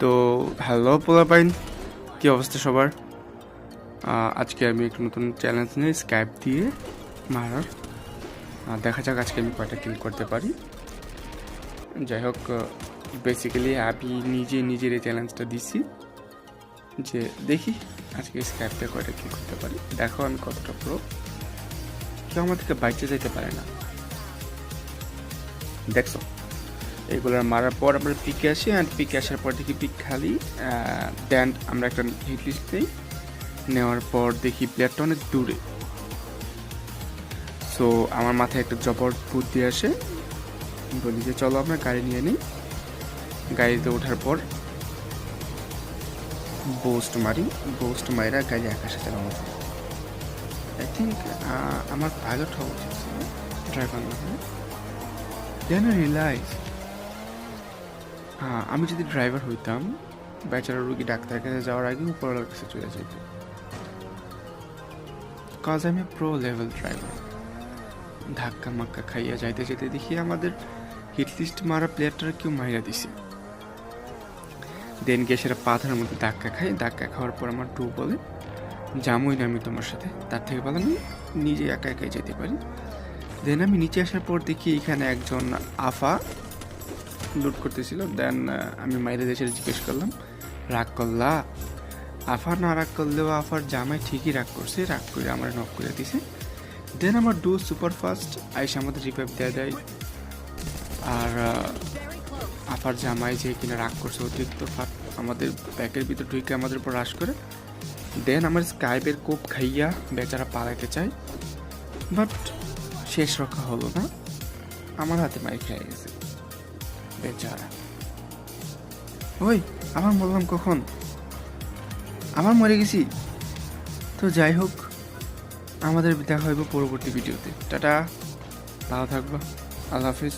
তো হ্যালো পোলাপাইন, কী অবস্থা সবার? আজকে আমি একটা নতুন চ্যালেঞ্জ নিয়ে স্কাইপ দিয়ে মারার। দেখা যাক আজকে আমি কয়টা কিল করতে পারি। যাই হোক, বেসিক্যালি আমি নিজের এই চ্যালেঞ্জটা দিছি যে দেখি আজকে স্কাইপে কয়টা কিল করতে পারি। দেখো আমি কতটা প্রো। কেউ আমাদেরকে বাইচে যেতে পারে না, দেখছো? এগুলো মারার পর আমরা পিকে আসি, অ্যান্ড পিকে আসার পর দেখি পিক খালি। দেন আমরা একটা হিট লিস্ট নিই, নেওয়ার পর দেখি প্লেয়ারটা অনেক দূরে। সো আমার মাথায় একটা জবর বুদ্ধি আসে, বলি যে চলো আমরা গাড়ি নিয়ে নিই। গাড়িতে ওঠার পর বুস্ট মারি, বুস্ট মাইরা গাড়ি আকাশে চালানো। আই থিঙ্ক আমার পাইলট হওয়া উচিত ছিল, ড্রাইভার না হলে। দেন রিয়েলাইজ আমি যদি ড্রাইভার হইতাম, বেচারা রুগী ডাক্তারের কাছে যাওয়ার আগে উপরওয়ালার কাছে চলে যেত, কজ আমি প্রো লেভেল ড্রাইভার। ধাক্কা মাক্কা খাইয়া যাইতে যেতে দেখি আমাদের হিট লিস্ট মারা প্লেয়ারটার কেউ মাইরা দিছে। দেন গিয়ে সেটা পাথরের মধ্যে ধাক্কা খাই। ধাক্কা খাওয়ার পর আমার টু বলে জামুই না আমি তোমার সাথে, তার থেকে ভালো আমি নিজে একা একাই যেতে পারি। দেন আমি নিচে আসার পর দেখি এখানে একজন আফা লুট করতেছিল। দেন আমি মাইরে দেশে জিজ্ঞেস করলাম, রাগ করলা? আফা না রাগ করলেও আফার জামাই ঠিকই রাগ করছে, রাগ করে আমার নক করে দিছে। দেন আমার ডু সুপার ফাস্ট আইসা আমাদের রিভাইভ দেওয়া দেয়। আর আফার জামাই যে কিনা রাগ করছে অতিরিক্ত, আমাদের ব্যাকের ভিতর ঢুকে আমাদের উপর রাশ করে। দেন আমার স্কাইপের কোপ খাইয়া বেচারা পালাইতে চায়, বাট শেষ রক্ষা হলো না, আমার হাতে মাই খেয়ে গেছে বেচারা। ওই আবার বললাম কখন? আবার মরে গেছি। তো যাই হোক, আমাদের দেখা হইব পরবর্তী ভিডিওতে। টাটা, ভালো থাকবা, আল্লাহ হাফিজ।